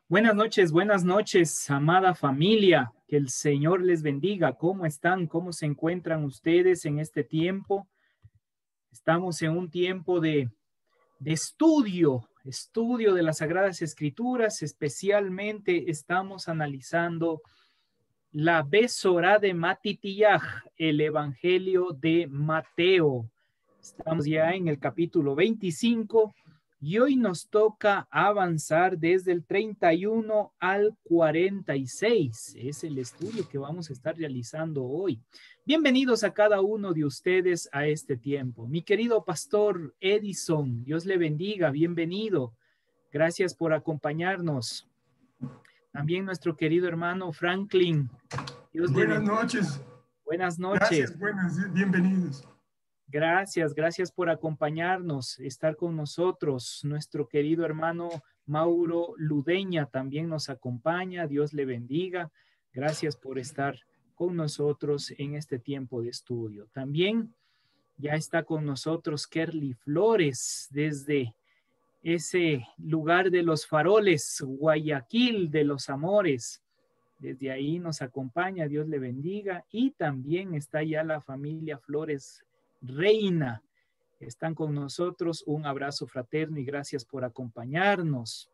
Buenas noches, amada familia. Que el Señor les bendiga. ¿Cómo están? ¿Cómo se encuentran ustedes en este tiempo? Estamos en un tiempo de estudio de las Sagradas Escrituras. Especialmente estamos analizando la Besorá de Matitiyah, el Evangelio de Mateo. Estamos ya en el capítulo 25. Y hoy nos toca avanzar desde el 31 al 46. Es el estudio que vamos a estar realizando hoy. Bienvenidos a cada uno de ustedes a este tiempo. Mi querido pastor Edison, Dios le bendiga, bienvenido. Gracias por acompañarnos. También nuestro querido hermano Franklin. Dios le bendiga. Buenas noches. Buenas noches. Gracias, bienvenidos. Gracias por acompañarnos, estar con nosotros. Nuestro querido hermano Mauro Ludeña también nos acompaña. Dios le bendiga. Gracias por estar con nosotros en este tiempo de estudio. También ya está con nosotros Kerly Flores desde ese lugar de los faroles, Guayaquil de los amores. Desde ahí nos acompaña, Dios le bendiga. Y también está ya la familia Flores Reina. Están con nosotros. Un abrazo fraterno y gracias por acompañarnos.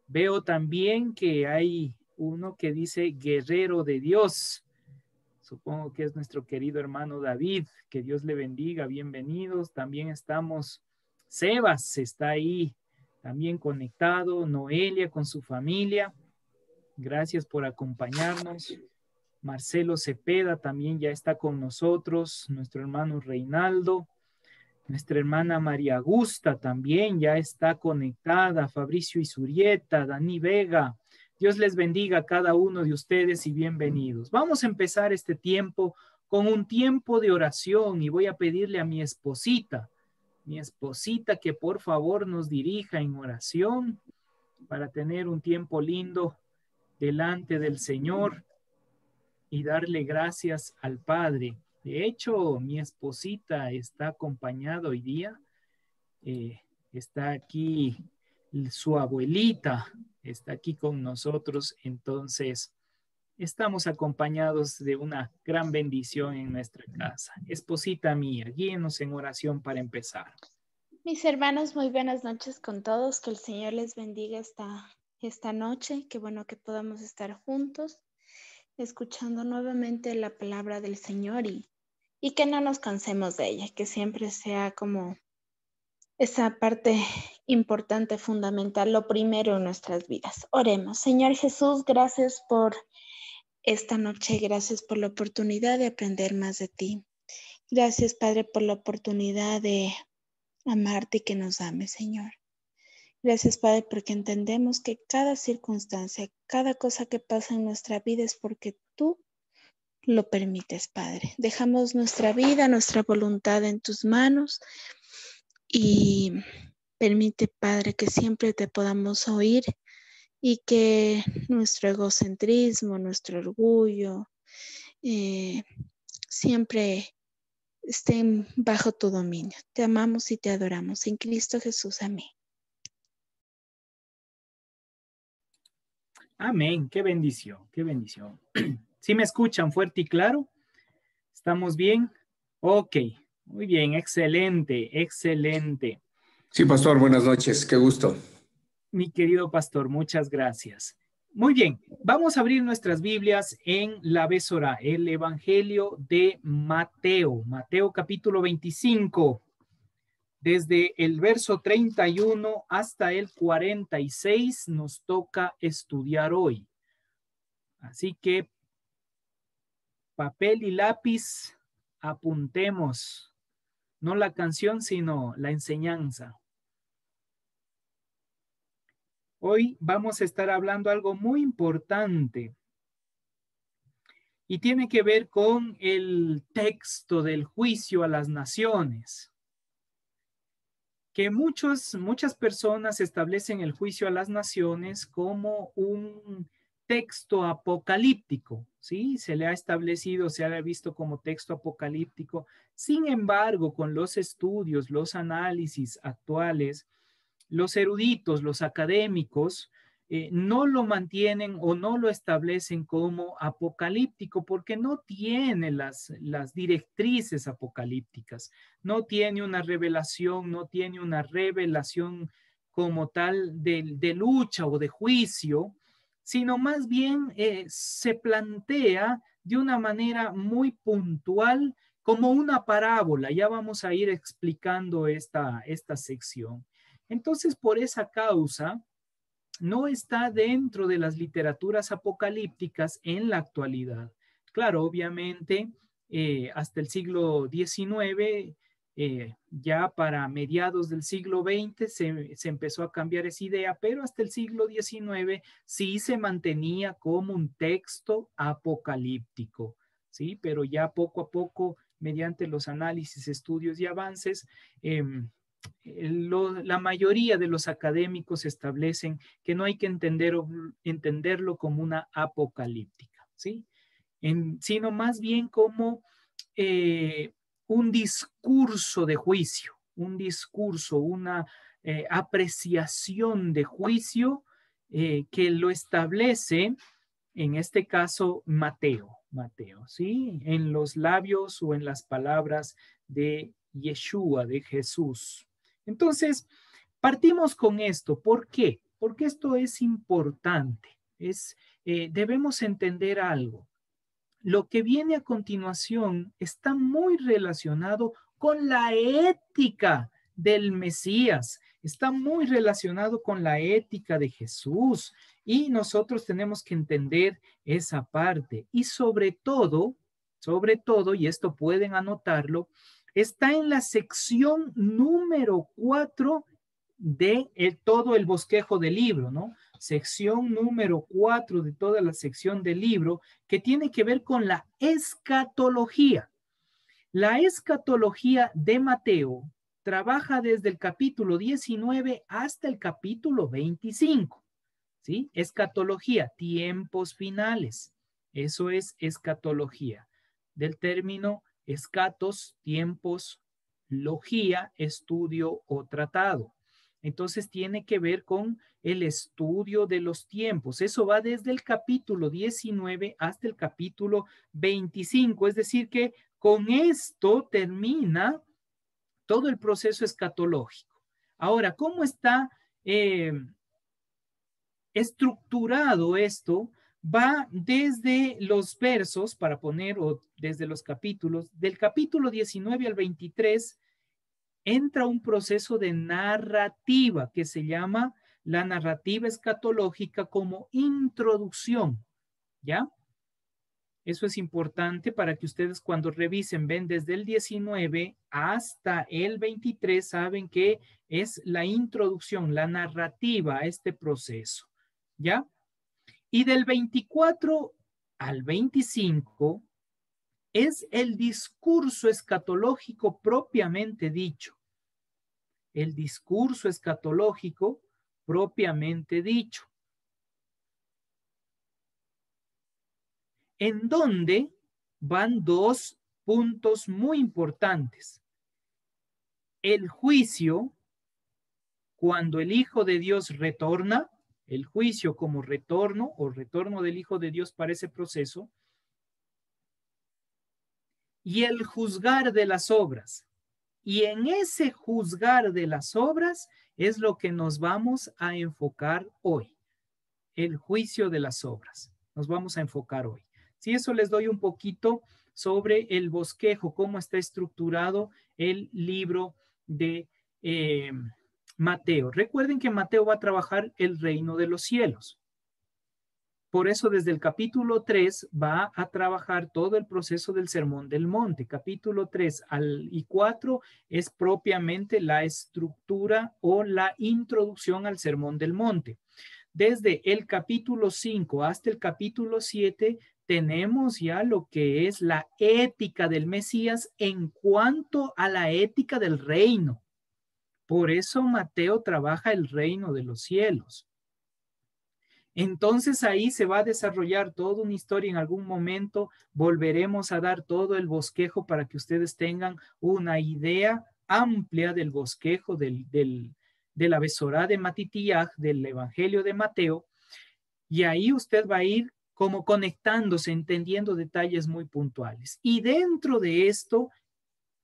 Veo también que hay uno que dice Guerrero de Dios. Supongo que es nuestro querido hermano David. Que Dios le bendiga. Bienvenidos. También estamos, Sebas está ahí también conectado. Noelia con su familia. Gracias por acompañarnos. Marcelo Cepeda también ya está con nosotros. Nuestro hermano Reinaldo. Nuestra hermana María Augusta también ya está conectada. Fabricio Isurieta, Dani Vega. Dios les bendiga a cada uno de ustedes y bienvenidos. Vamos a empezar este tiempo con un tiempo de oración y voy a pedirle a mi esposita que por favor nos dirija en oración para tener un tiempo lindo delante del Señor y darle gracias al Padre. De hecho, mi esposita está acompañada hoy día. Está aquí su abuelita, está aquí con nosotros. Entonces, estamos acompañados de una gran bendición en nuestra casa. Esposita mía, guíenos en oración para empezar. Mis hermanos, muy buenas noches con todos. Que el Señor les bendiga esta noche. Qué bueno que podamos estar juntos, escuchando nuevamente la palabra del Señor y que no nos cansemos de ella, que siempre sea como esa parte importante, fundamental, lo primero en nuestras vidas. Oremos. Señor Jesús, gracias por esta noche, gracias por la oportunidad de aprender más de ti. Gracias, Padre, por la oportunidad de amarte y que nos ames, Señor. Gracias, Padre, porque entendemos que cada circunstancia, cada cosa que pasa en nuestra vida es porque tú lo permites, Padre. Dejamos nuestra vida, nuestra voluntad en tus manos y permite, Padre, que siempre te podamos oír y que nuestro egocentrismo, nuestro orgullo, siempre estén bajo tu dominio. Te amamos y te adoramos. En Cristo Jesús. Amén. Amén. Qué bendición, qué bendición. ¿Sí me escuchan fuerte y claro? ¿Estamos bien? Ok, muy bien, excelente, excelente. Sí, pastor, buenas noches, qué gusto. Mi querido pastor, muchas gracias. Muy bien, vamos a abrir nuestras Biblias en la Besorá, el Evangelio de Mateo, Mateo capítulo 25. Desde el verso 31 hasta el 46 nos toca estudiar hoy. Así que papel y lápiz, apuntemos, no la canción, sino la enseñanza. Hoy vamos a estar hablando algo muy importante y tiene que ver con el texto del juicio a las naciones. Que muchas personas establecen el juicio a las naciones como un texto apocalíptico, ¿sí? Se le ha establecido, se ha visto como texto apocalíptico. Sin embargo, con los estudios, los análisis actuales, los eruditos, los académicos, no lo mantienen o no lo establecen como apocalíptico porque no tiene las directrices apocalípticas, no tiene una revelación, no tiene una revelación como tal de lucha o de juicio, sino más bien se plantea de una manera muy puntual como una parábola. Ya vamos a ir explicando esta sección. Entonces, por esa causa, no está dentro de las literaturas apocalípticas en la actualidad. Claro, obviamente, hasta el siglo XIX, ya para mediados del siglo XX se empezó a cambiar esa idea, pero hasta el siglo XIX sí se mantenía como un texto apocalíptico, ¿sí? Pero ya poco a poco, mediante los análisis, estudios y avances, la mayoría de los académicos establecen que no hay que entenderlo como una apocalíptica, ¿sí? Sino más bien como un discurso de juicio, un discurso, una apreciación de juicio que lo establece, en este caso, Mateo, ¿sí? En los labios o en las palabras de Yeshua, de Jesús. Entonces, partimos con esto. ¿Por qué? Porque esto es importante. Debemos entender algo. Lo que viene a continuación está muy relacionado con la ética del Mesías, está muy relacionado con la ética de Jesús y nosotros tenemos que entender esa parte. Y sobre todo, y esto pueden anotarlo, está en la sección número 4 de todo el bosquejo del libro, ¿no? Sección número 4 de toda la sección del libro, que tiene que ver con la escatología. La escatología de Mateo trabaja desde el capítulo 19 hasta el capítulo 25, ¿sí? Escatología, tiempos finales. Eso es escatología. Del término escatos, tiempos, logía, estudio o tratado. Entonces tiene que ver con el estudio de los tiempos. Eso va desde el capítulo 19 hasta el capítulo 25. Es decir, que con esto termina todo el proceso escatológico. Ahora, ¿cómo está estructurado esto? Va desde los versos, para poner, o desde los capítulos, del capítulo 19 al 23, entra un proceso de narrativa que se llama la narrativa escatológica como introducción, ¿ya? Eso es importante para que ustedes cuando revisen, ven desde el 19 hasta el 23, saben que es la introducción, la narrativa a este proceso, ¿ya? Y del 24 al 25 es el discurso escatológico propiamente dicho. El discurso escatológico propiamente dicho. En donde van dos puntos muy importantes. El juicio, cuando el Hijo de Dios retorna, el juicio como retorno o retorno del Hijo de Dios para ese proceso, y el juzgar de las obras. Y en ese juzgar de las obras es lo que nos vamos a enfocar hoy. El juicio de las obras. Nos vamos a enfocar hoy. Si eso les doy un poquito sobre el bosquejo, cómo está estructurado el libro de Mateo. Recuerden que Mateo va a trabajar el reino de los cielos. Por eso desde el capítulo 3 va a trabajar todo el proceso del Sermón del Monte. Capítulo 3 y 4 es propiamente la estructura o la introducción al Sermón del Monte. Desde el capítulo 5 hasta el capítulo 7 tenemos ya lo que es la ética del Mesías en cuanto a la ética del reino. Por eso Mateo trabaja el reino de los cielos. Entonces ahí se va a desarrollar toda una historia. En algún momento volveremos a dar todo el bosquejo para que ustedes tengan una idea amplia del bosquejo de la Besorá de Matitiach, del Evangelio de Mateo. Y ahí usted va a ir como conectándose, entendiendo detalles muy puntuales. Y dentro de esto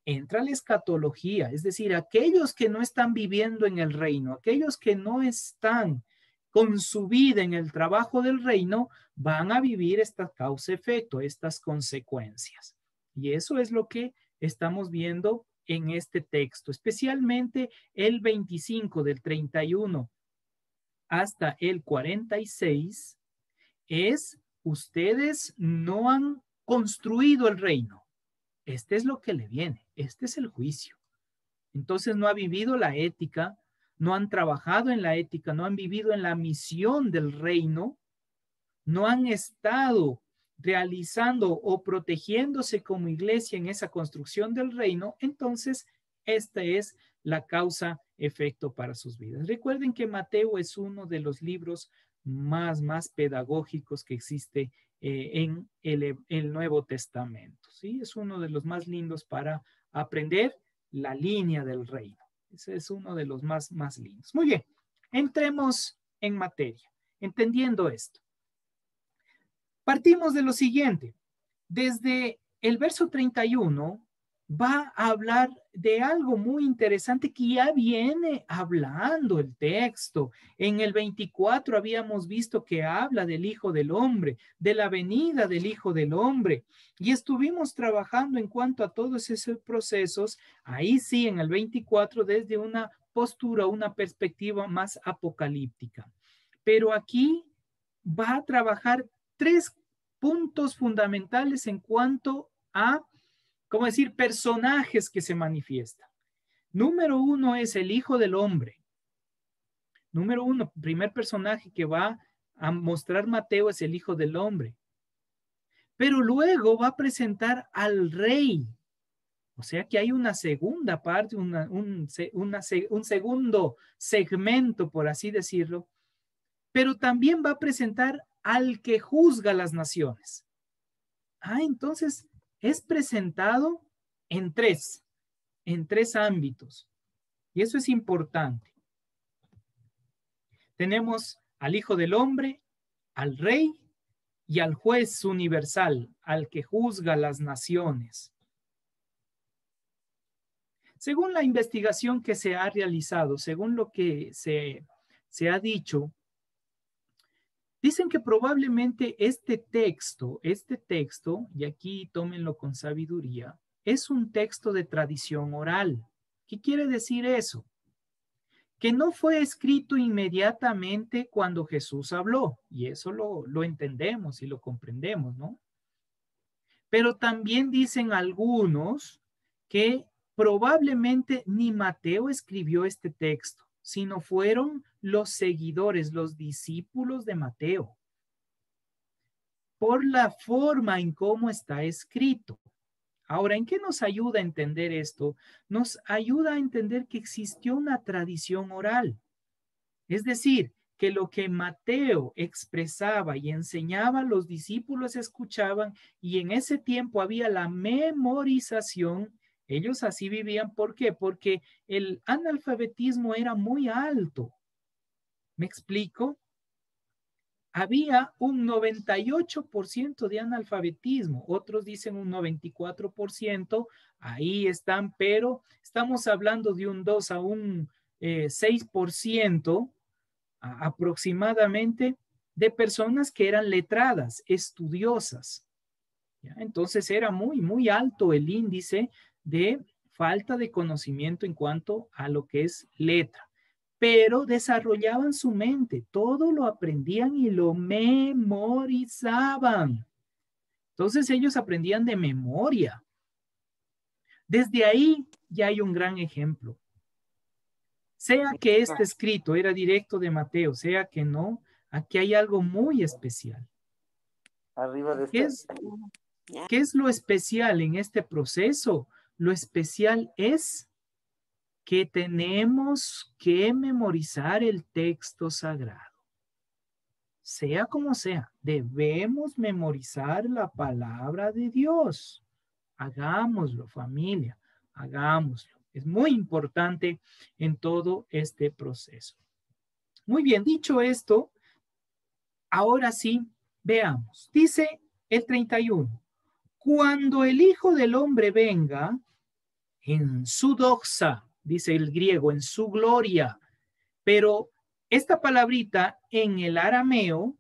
entra la escatología, es decir, aquellos que no están viviendo en el reino, aquellos que no están con su vida en el trabajo del reino, van a vivir esta causa-efecto, estas consecuencias. Y eso es lo que estamos viendo en este texto, especialmente el 25 del 31 hasta el 46, es ustedes no han construido el reino. Este es lo que le viene, este es el juicio. Entonces no ha vivido la ética, no han trabajado en la ética, no han vivido en la misión del reino, no han estado realizando o protegiéndose como iglesia en esa construcción del reino, entonces esta es la causa-efecto para sus vidas. Recuerden que Mateo es uno de los libros más pedagógicos que existe en el Nuevo Testamento, ¿sí? Es uno de los más lindos para aprender la línea del reino. Ese es uno de los más lindos. Muy bien, entremos en materia, entendiendo esto. Partimos de lo siguiente. Desde el verso 31 va a hablar de algo muy interesante que ya viene hablando el texto. En el 24 habíamos visto que habla del Hijo del Hombre, de la venida del Hijo del Hombre, y estuvimos trabajando en cuanto a todos esos procesos, ahí sí, en el 24, desde una postura, una perspectiva más apocalíptica. Pero aquí va a trabajar tres puntos fundamentales en cuanto a, ¿cómo decir?, personajes que se manifiestan. Número uno es el Hijo del Hombre. Número uno, primer personaje que va a mostrar Mateo es el Hijo del Hombre. Pero luego va a presentar al Rey. O sea que hay una segunda parte, un segundo segmento, por así decirlo. Pero también va a presentar al que juzga las naciones. Entonces es presentado en tres ámbitos. Y eso es importante. Tenemos al Hijo del Hombre, al Rey y al Juez universal, al que juzga las naciones. Según la investigación que se ha realizado, según lo que se ha dicho, dicen que probablemente este texto, y aquí tómenlo con sabiduría, es un texto de tradición oral. ¿Qué quiere decir eso? Que no fue escrito inmediatamente cuando Jesús habló, y eso lo entendemos y lo comprendemos, ¿no? Pero también dicen algunos que probablemente ni Mateo escribió este texto, sino fueron los seguidores, los discípulos de Mateo, por la forma en cómo está escrito. Ahora, ¿en qué nos ayuda a entender esto? Nos ayuda a entender que existió una tradición oral. Es decir, que lo que Mateo expresaba y enseñaba, los discípulos escuchaban, y en ese tiempo había la memorización. Ellos así vivían. ¿Por qué? Porque el analfabetismo era muy alto. ¿Me explico? Había un 98% de analfabetismo, otros dicen un 94%, ahí están, pero estamos hablando de un 2 a un 6% aproximadamente de personas que eran letradas, estudiosas. ¿Ya? Entonces era muy alto el índice de falta de conocimiento en cuanto a lo que es letra. Pero desarrollaban su mente, todo lo aprendían y lo memorizaban. Entonces ellos aprendían de memoria. Desde ahí ya hay un gran ejemplo. Sea que este escrito era directo de Mateo, sea que no, aquí hay algo muy especial. ¿Qué es lo especial en este proceso? Lo especial es que tenemos que memorizar el texto sagrado. Sea como sea, debemos memorizar la palabra de Dios. Hagámoslo, familia, hagámoslo. Es muy importante en todo este proceso. Muy bien, dicho esto, Ahora sí, veamos. Dice el 31. Cuando el Hijo del Hombre venga en su doxa, dice el griego, en su gloria, pero esta palabrita en el arameo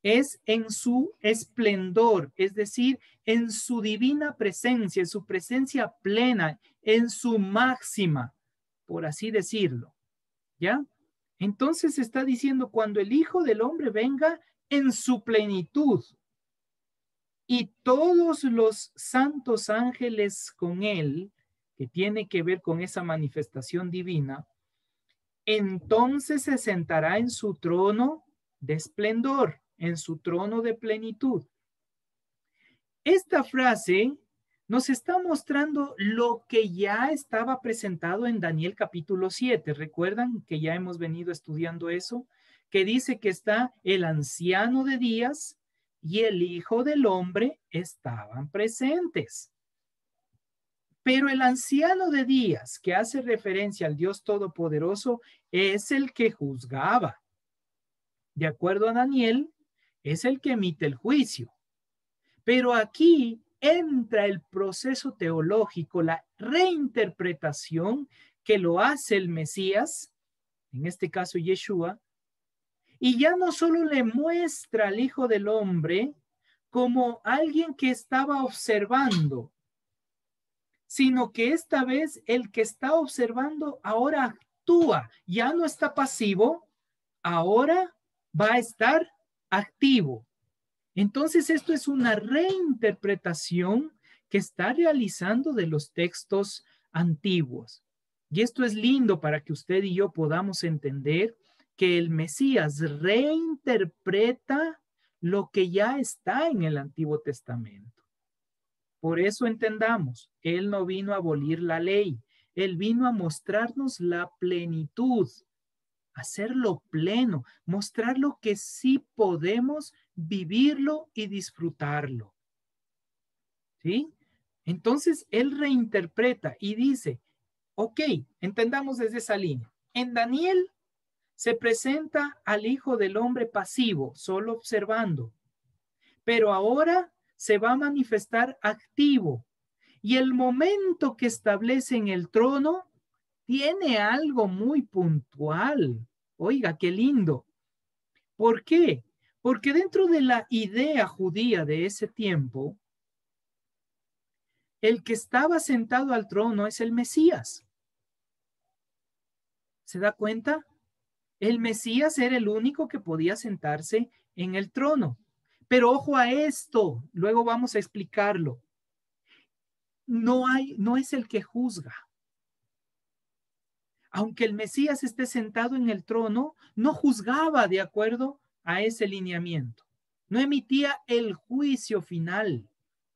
es en su esplendor, es decir, en su divina presencia, en su presencia plena, en su máxima, por así decirlo. ¿Ya? Entonces está diciendo cuando el Hijo del Hombre venga en su plenitud y todos los santos ángeles con él, que tiene que ver con esa manifestación divina, entonces se sentará en su trono de esplendor, en su trono de plenitud. Esta frase nos está mostrando lo que ya estaba presentado en Daniel capítulo 7. ¿Recuerdan que ya hemos venido estudiando eso? Que dice que está el anciano de días y el Hijo del Hombre estaban presentes. Pero el anciano de días, que hace referencia al Dios Todopoderoso, es el que juzgaba. De acuerdo a Daniel, es el que emite el juicio. Pero aquí entra el proceso teológico, la reinterpretación que lo hace el Mesías, en este caso Yeshua, y ya no solo le muestra al Hijo del Hombre como alguien que estaba observando, sino que esta vez el que está observando ahora actúa, ya no está pasivo, ahora va a estar activo. Entonces esto es una reinterpretación que está realizando de los textos antiguos. Y esto es lindo para que usted y yo podamos entender que el Mesías reinterpreta lo que ya está en el Antiguo Testamento. Por eso entendamos, Él no vino a abolir la ley, Él vino a mostrarnos la plenitud, hacerlo pleno, mostrar lo que sí podemos vivirlo y disfrutarlo. ¿Sí? Entonces, Él reinterpreta y dice, ok, entendamos desde esa línea. En Daniel se presenta al Hijo del Hombre pasivo, solo observando, pero ahora se va a manifestar activo. Y el momento que establece en el trono tiene algo muy puntual. Oiga, qué lindo. ¿Por qué? Porque dentro de la idea judía de ese tiempo, el que estaba sentado al trono es el Mesías. ¿Se da cuenta? El Mesías era el único que podía sentarse en el trono. Pero ojo a esto, luego vamos a explicarlo. No es el que juzga. Aunque el Mesías esté sentado en el trono, no juzgaba de acuerdo a ese lineamiento. No emitía el juicio final,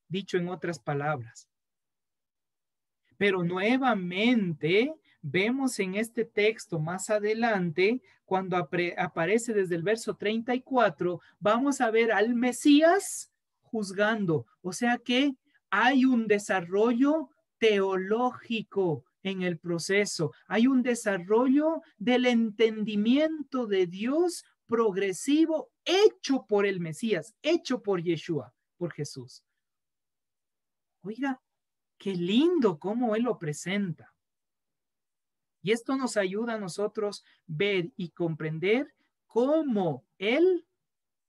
dicho en otras palabras. Pero nuevamente vemos en este texto más adelante, cuando aparece desde el verso 34, vamos a ver al Mesías juzgando. O sea que hay un desarrollo teológico en el proceso. Hay un desarrollo del entendimiento de Dios progresivo hecho por el Mesías, hecho por Yeshua, por Jesús. Oiga, qué lindo cómo Él lo presenta. Y esto nos ayuda a nosotros ver y comprender cómo Él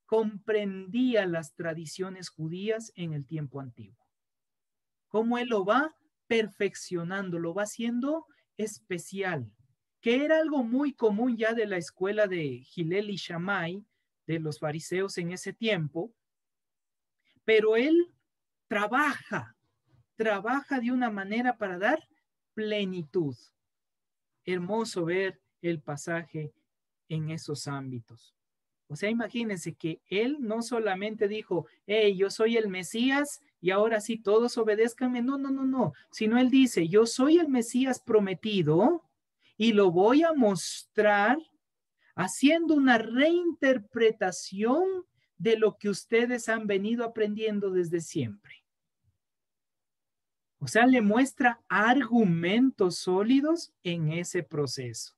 comprendía las tradiciones judías en el tiempo antiguo. Cómo Él lo va perfeccionando, lo va haciendo especial, que era algo muy común ya de la escuela de Hillel y Shammai, de los fariseos en ese tiempo, pero Él trabaja de una manera para dar plenitud. Hermoso ver el pasaje en esos ámbitos. O sea, imagínense que él no solamente dijo, hey, yo soy el Mesías y ahora sí todos obedézcanme. No, sino él dice, yo soy el Mesías prometido y lo voy a mostrar haciendo una reinterpretación de lo que ustedes han venido aprendiendo desde siempre. O sea, le muestra argumentos sólidos en ese proceso.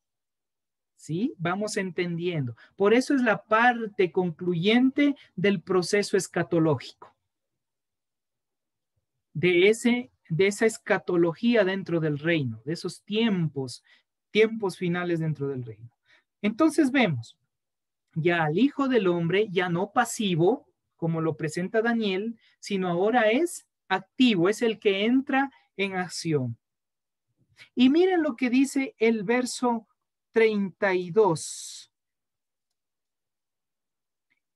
¿Sí? Vamos entendiendo. Por eso es la parte concluyente del proceso escatológico. De esa escatología dentro del reino, de esos tiempos finales dentro del reino. Entonces vemos ya al Hijo del Hombre, ya no pasivo, como lo presenta Daniel, sino ahora es activo, es el que entra en acción. Y miren lo que dice el verso 32.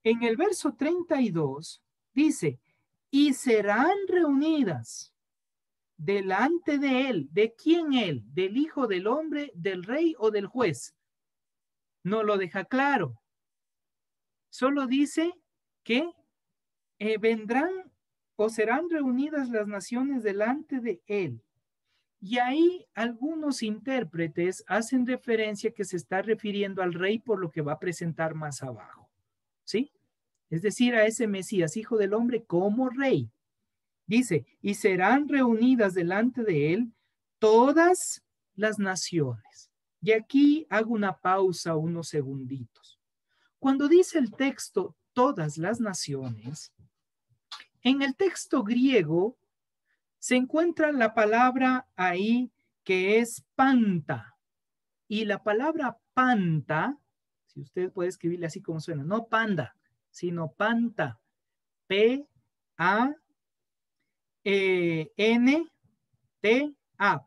En el verso 32 dice, y serán reunidas delante de él. ¿De quién él? ¿Del Hijo del Hombre, del Rey o del Juez? No lo deja claro. Solo dice que vendrán o serán reunidas las naciones delante de él. Y ahí algunos intérpretes hacen referencia que se está refiriendo al rey por lo que va a presentar más abajo. ¿Sí? Es decir, a ese Mesías, Hijo del Hombre, como rey. Dice, y serán reunidas delante de él todas las naciones. Y aquí hago una pausa, unos segunditos. Cuando dice el texto todas las naciones, en el texto griego se encuentra la palabra ahí que es panta. Y la palabra panta, si usted puede escribirle así como suena, no panda, sino panta. P-A-N-T-A,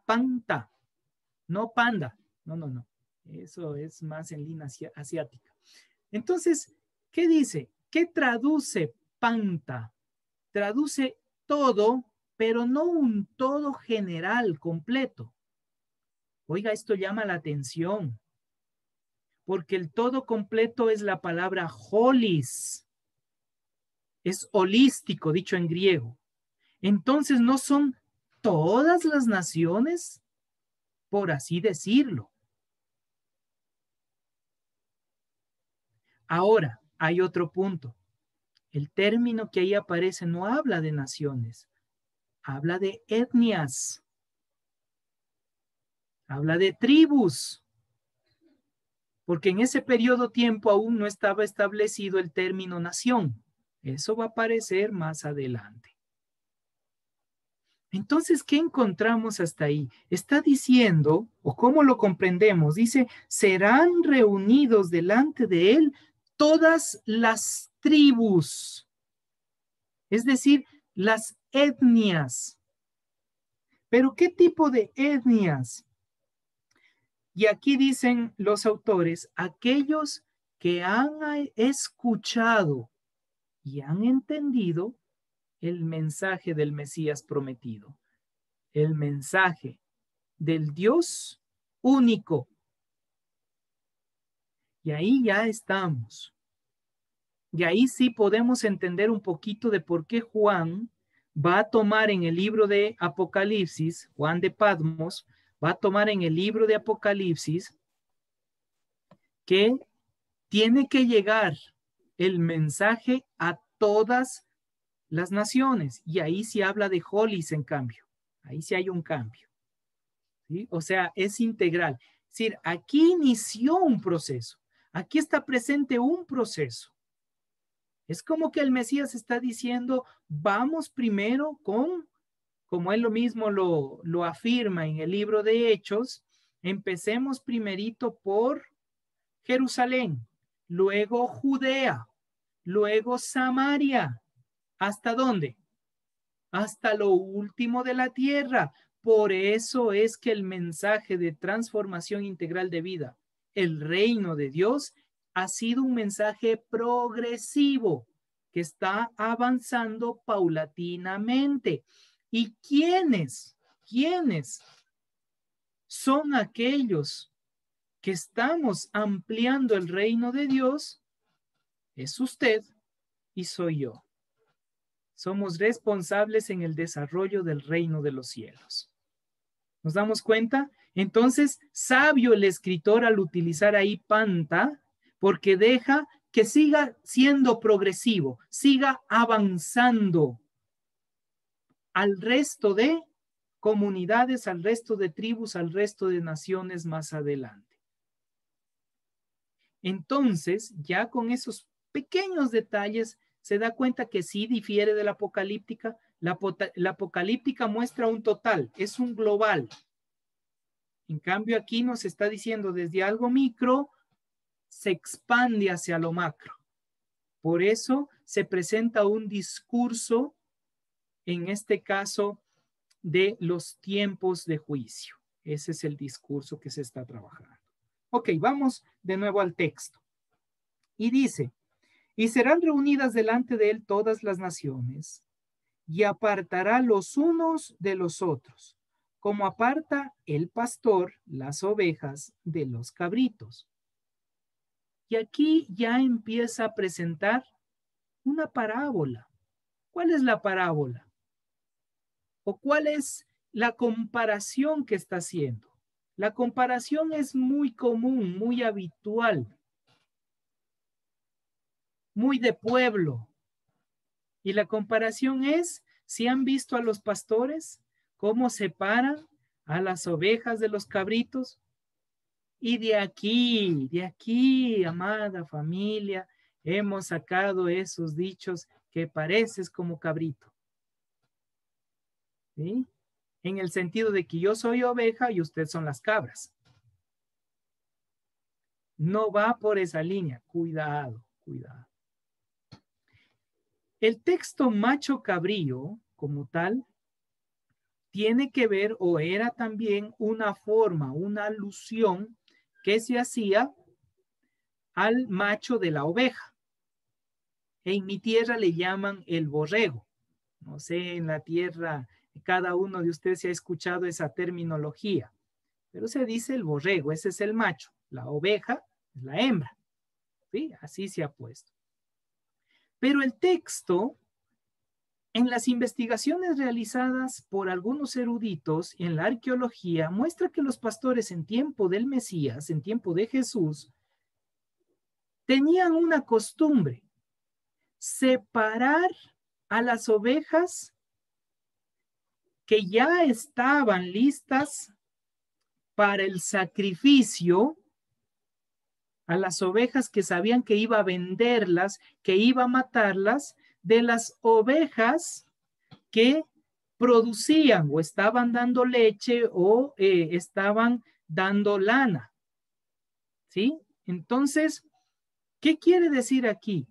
panta. No panda. No. Eso es más en línea asiática. Entonces, ¿qué dice? ¿Qué traduce panta? Traduce todo, pero no un todo general, completo. Oiga, esto llama la atención, porque el todo completo es la palabra holis. Es holístico, dicho en griego. Entonces, no son todas las naciones, por así decirlo. Ahora, hay otro punto. El término que ahí aparece no habla de naciones, habla de etnias, habla de tribus, porque en ese periodo tiempo aún no estaba establecido el término nación. Eso va a aparecer más adelante. Entonces, ¿qué encontramos hasta ahí? Está diciendo, o cómo lo comprendemos, dice, serán reunidos delante de él todas las tribus, es decir, las etnias. ¿Pero qué tipo de etnias? Y aquí dicen los autores, aquellos que han escuchado y han entendido el mensaje del Mesías prometido, el mensaje del Dios único. Y ahí ya estamos. Y ahí sí podemos entender un poquito de por qué Juan va a tomar en el libro de Apocalipsis, Juan de Patmos, va a tomar en el libro de Apocalipsis que tiene que llegar el mensaje a todas las naciones. Y ahí sí habla de holis en cambio. Ahí sí hay un cambio. ¿Sí? O sea, es integral. Es decir, aquí inició un proceso. Aquí está presente un proceso. Es como que el Mesías está diciendo, vamos primero con, como él lo mismo lo afirma en el libro de Hechos, empecemos primerito por Jerusalén, luego Judea, luego Samaria. ¿Hasta dónde? Hasta lo último de la tierra. Por eso es que el mensaje de transformación integral de vida, el reino de Dios, ha sido un mensaje progresivo que está avanzando paulatinamente. ¿Y quiénes son aquellos que estamos ampliando el reino de Dios? Es usted y soy yo. Somos responsables en el desarrollo del reino de los cielos. ¿Nos damos cuenta? Entonces, sabio el escritor al utilizar ahí panta, porque deja que siga siendo progresivo, siga avanzando al resto de comunidades, al resto de tribus, al resto de naciones más adelante. Entonces, ya con esos pequeños detalles, se da cuenta que sí difiere de la apocalíptica. La apocalíptica muestra un total, es un global. En cambio, aquí nos está diciendo desde algo micro, se expande hacia lo macro. Por eso se presenta un discurso, en este caso, de los tiempos de juicio. Ese es el discurso que se está trabajando. Ok, vamos de nuevo al texto. Y dice, y serán reunidas delante de él todas las naciones, y apartará los unos de los otros, como aparta el pastor las ovejas de los cabritos. Y aquí ya empieza a presentar una parábola. ¿Cuál es la parábola? ¿O cuál es la comparación que está haciendo? La comparación es muy común, muy habitual, muy de pueblo. Y la comparación es, si han visto a los pastores, cómo separan a las ovejas de los cabritos. Y de aquí, amada familia, hemos sacado esos dichos que pareces como cabrito. ¿Sí? En el sentido de que yo soy oveja y ustedes son las cabras. No va por esa línea. Cuidado, cuidado. El texto macho cabrío, como tal, tiene que ver o era también una forma, una alusión que se hacía al macho de la oveja. En mi tierra le llaman el borrego. No sé, en la tierra, cada uno de ustedes se ha escuchado esa terminología, pero se dice el borrego, ese es el macho. La oveja es la hembra. ¿Sí? Así se ha puesto. Pero el texto, en las investigaciones realizadas por algunos eruditos en la arqueología, muestra que los pastores en tiempo del Mesías, en tiempo de Jesús, tenían una costumbre: separar a las ovejas que ya estaban listas para el sacrificio, a las ovejas que sabían que iba a venderlas, que iba a matarlas, de las ovejas que producían o estaban dando leche o estaban dando lana. ¿Sí? Entonces, ¿qué quiere decir aquí?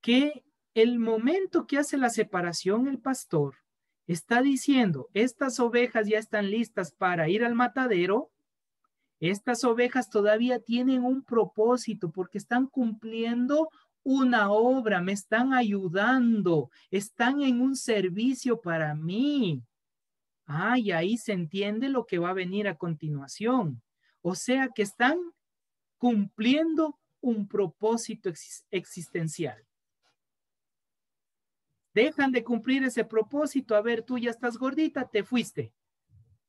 Que el momento que hace la separación el pastor está diciendo, estas ovejas ya están listas para ir al matadero. Estas ovejas todavía tienen un propósito porque están cumpliendo una obra, me están ayudando, están en un servicio para mí. Y ahí se entiende lo que va a venir a continuación. O sea que están cumpliendo un propósito existencial. Dejan de cumplir ese propósito. A ver, tú ya estás gordita, te fuiste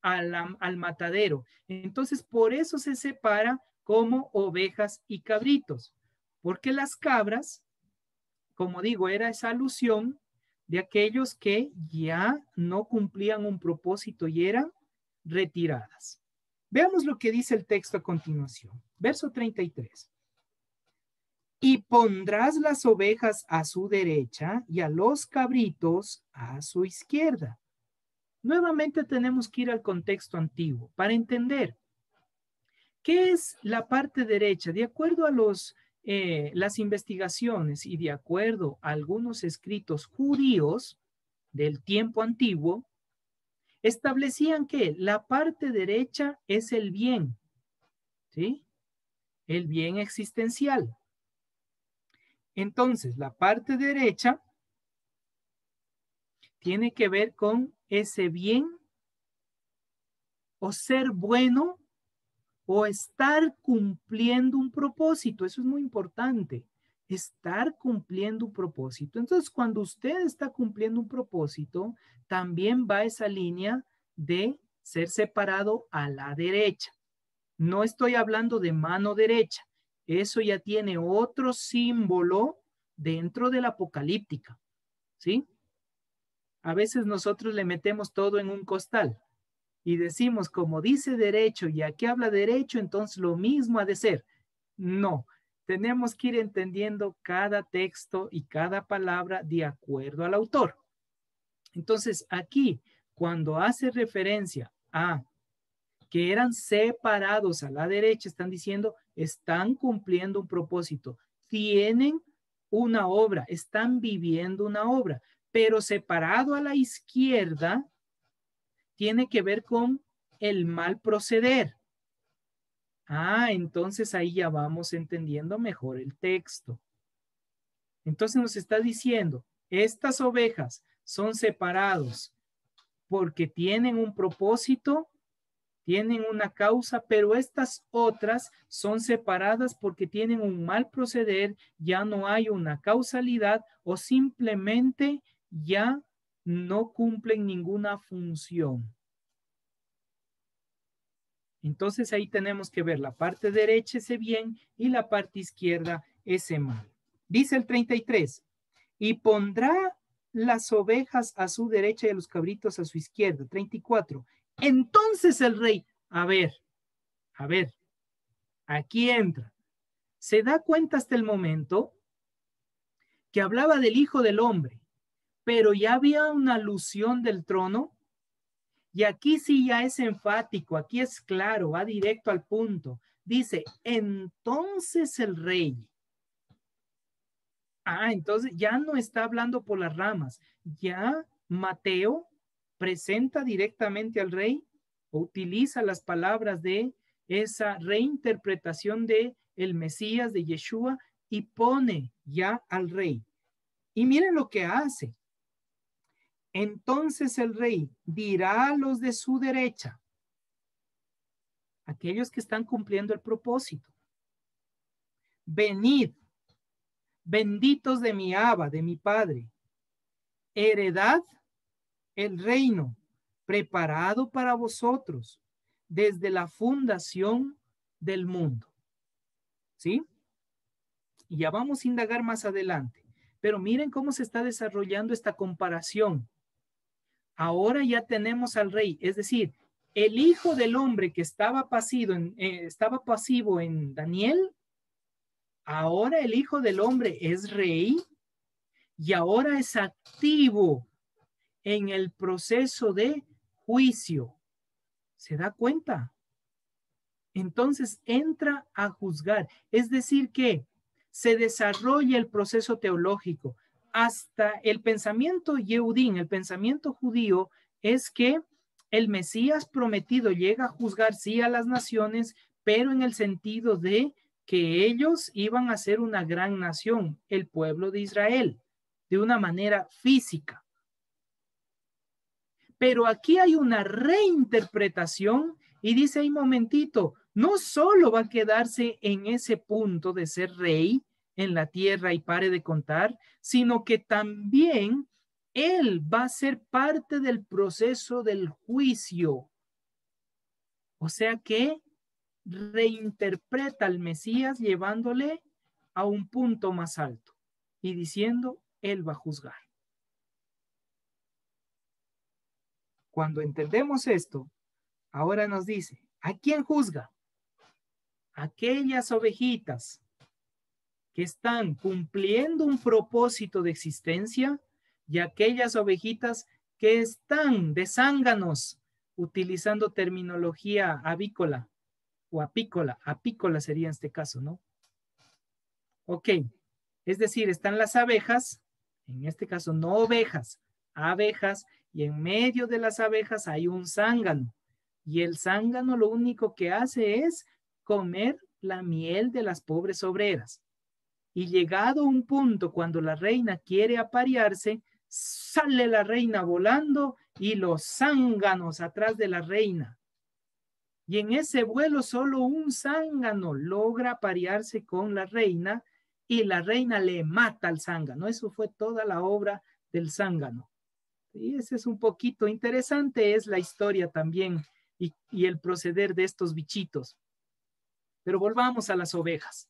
al matadero. Entonces, por eso se separa como ovejas y cabritos, porque las cabras, como digo, era esa alusión de aquellos que ya no cumplían un propósito y eran retiradas. Veamos lo que dice el texto a continuación. Verso 33. Y pondrás las ovejas a su derecha y a los cabritos a su izquierda. Nuevamente tenemos que ir al contexto antiguo para entender qué es la parte derecha. De acuerdo a las investigaciones y de acuerdo a algunos escritos judíos del tiempo antiguo, establecían que la parte derecha es el bien, ¿sí? El bien existencial. Entonces, la parte derecha tiene que ver con ese bien o ser bueno o estar cumpliendo un propósito. Eso es muy importante, estar cumpliendo un propósito. Entonces, cuando usted está cumpliendo un propósito, también va esa línea de ser separado a la derecha. No estoy hablando de mano derecha. Eso ya tiene otro símbolo dentro de la apocalíptica, ¿sí? A veces nosotros le metemos todo en un costal y decimos, como dice derecho y aquí habla derecho, entonces lo mismo ha de ser. No, tenemos que ir entendiendo cada texto y cada palabra de acuerdo al autor. Entonces, aquí, cuando hace referencia a que eran separados a la derecha, están diciendo, están cumpliendo un propósito, tienen una obra, están viviendo una obra, pero separado a la izquierda, tiene que ver con el mal proceder. Entonces ahí ya vamos entendiendo mejor el texto. Entonces nos está diciendo, estas ovejas son separados porque tienen un propósito, tienen una causa, pero estas otras son separadas porque tienen un mal proceder, ya no hay una causalidad o simplemente ya no cumplen ninguna función. Entonces ahí tenemos que ver la parte derecha ese bien y la parte izquierda ese mal. Dice el 33, y pondrá las ovejas a su derecha y a los cabritos a su izquierda. 34, entonces el rey, a ver, aquí entra. ¿Se da cuenta hasta el momento que hablaba del Hijo del Hombre, pero ya había una alusión del trono? Y aquí sí ya es enfático, aquí es claro, va directo al punto. Dice, entonces el rey. Entonces ya no está hablando por las ramas. Ya Mateo presenta directamente al rey, o utiliza las palabras de esa reinterpretación de el Mesías, de Yeshua, y pone ya al rey. Y miren lo que hace. Entonces el rey dirá a los de su derecha, aquellos que están cumpliendo el propósito, venid, benditos de mi Abba, de mi Padre, heredad el reino preparado para vosotros desde la fundación del mundo. ¿Sí? Y ya vamos a indagar más adelante. Pero miren cómo se está desarrollando esta comparación. Ahora ya tenemos al rey, es decir, el hijo del hombre que estaba pasivo en Daniel, ahora el hijo del hombre es rey y ahora es activo en el proceso de juicio. ¿Se da cuenta? Entonces entra a juzgar, es decir que se desarrolla el proceso teológico. Hasta el pensamiento yehudín, el pensamiento judío, es que el Mesías prometido llega a juzgar, sí, a las naciones, pero en el sentido de que ellos iban a ser una gran nación, el pueblo de Israel, de una manera física. Pero aquí hay una reinterpretación y dice ahí, momentito, no solo va a quedarse en ese punto de ser rey en la tierra y pare de contar, sino que también él va a ser parte del proceso del juicio. O sea que reinterpreta al Mesías llevándole a un punto más alto y diciendo, él va a juzgar. Cuando entendemos esto, ahora nos dice, ¿a quién juzga? Aquellas ovejitas que están cumpliendo un propósito de existencia y aquellas ovejitas que están de zánganos, utilizando terminología avícola o apícola. Apícola sería en este caso, ¿no? Ok, es decir, están las abejas, en este caso no ovejas, abejas, y en medio de las abejas hay un zángano. Y el zángano lo único que hace es comer la miel de las pobres obreras. Y llegado un punto cuando la reina quiere aparearse, sale la reina volando y los zánganos atrás de la reina. Y en ese vuelo solo un zángano logra aparearse con la reina y la reina le mata al zángano. Eso fue toda la obra del zángano. Y ese es un poquito interesante, es la historia también y el proceder de estos bichitos. Pero volvamos a las ovejas.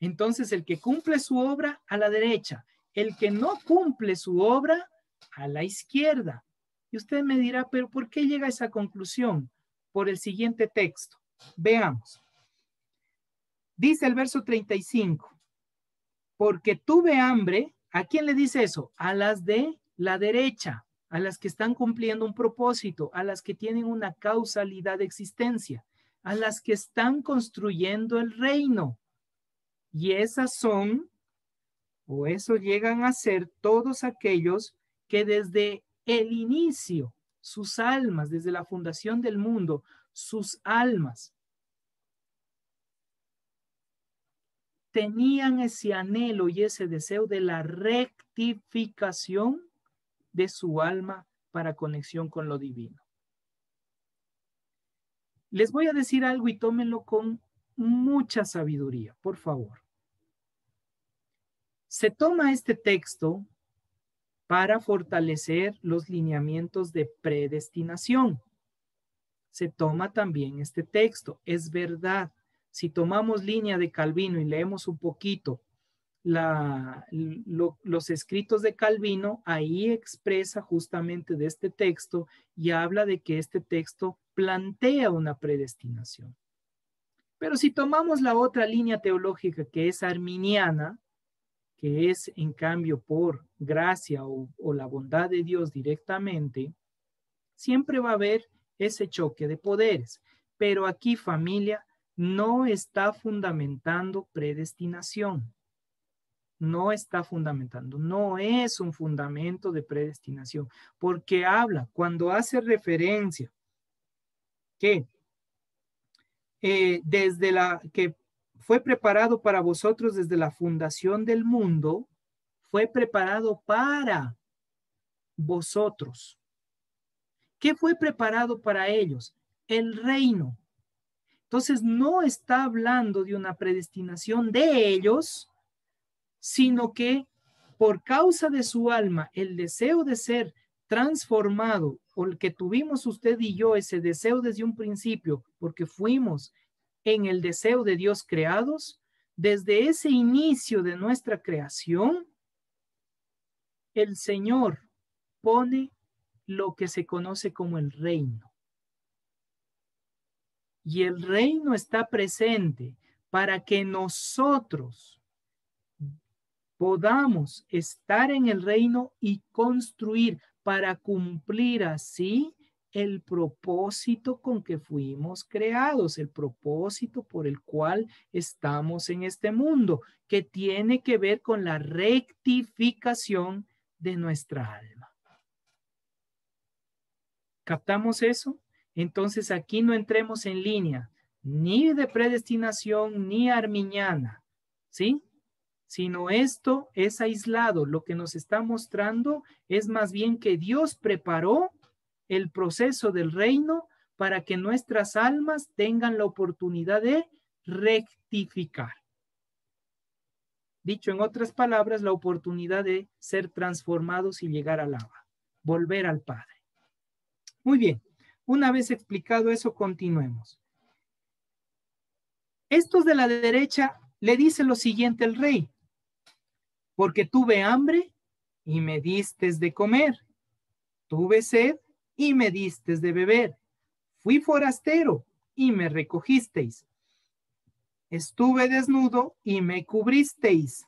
Entonces, el que cumple su obra a la derecha, el que no cumple su obra a la izquierda. Y usted me dirá, pero ¿por qué llega a esa conclusión? Por el siguiente texto. Veamos. Dice el verso 35. porque tuve hambre. ¿A quién le dice eso? A las de la derecha, a las que están cumpliendo un propósito, a las que tienen una causalidad de existencia, a las que están construyendo el reino. Y esas son, o eso llegan a ser todos aquellos que desde el inicio, sus almas, desde la fundación del mundo, sus almas tenían ese anhelo y ese deseo de la rectificación de su alma para conexión con lo divino. Les voy a decir algo y tómenlo con mucha sabiduría, por favor. Se toma este texto para fortalecer los lineamientos de predestinación. Se toma también este texto. Es verdad, si tomamos línea de Calvino y leemos un poquito los escritos de Calvino, ahí expresa justamente de este texto y habla de que este texto plantea una predestinación. Pero si tomamos la otra línea teológica que es arminiana, que es en cambio por gracia o la bondad de Dios directamente, siempre va a haber ese choque de poderes. Pero aquí, familia, no está fundamentando predestinación. No está fundamentando, no es un fundamento de predestinación, porque habla, cuando hace referencia que desde la que fue preparado para vosotros desde la fundación del mundo, fue preparado para vosotros. ¿Qué fue preparado para ellos? El reino. Entonces no está hablando de una predestinación de ellos, sino que por causa de su alma, el deseo de ser transformado, o el que tuvimos usted y yo, ese deseo desde un principio, porque fuimos en el deseo de Dios creados, desde ese inicio de nuestra creación, el Señor pone lo que se conoce como el reino. Y el reino está presente para que nosotros podamos estar en el reino y construir para cumplir así el propósito con que fuimos creados, el propósito por el cual estamos en este mundo, que tiene que ver con la rectificación de nuestra alma. ¿Captamos eso? Entonces aquí no entremos en línea ni de predestinación ni arminiana, ¿sí? Sino esto es aislado. Lo que nos está mostrando es más bien que Dios preparó el proceso del reino para que nuestras almas tengan la oportunidad de rectificar. Dicho en otras palabras, la oportunidad de ser transformados y llegar al Abba, volver al Padre. Muy bien, una vez explicado eso, continuemos. Estos de la derecha le dice lo siguiente el rey: porque tuve hambre y me distes de comer, tuve sed y me distes de beber, fui forastero y me recogisteis, estuve desnudo y me cubristeis,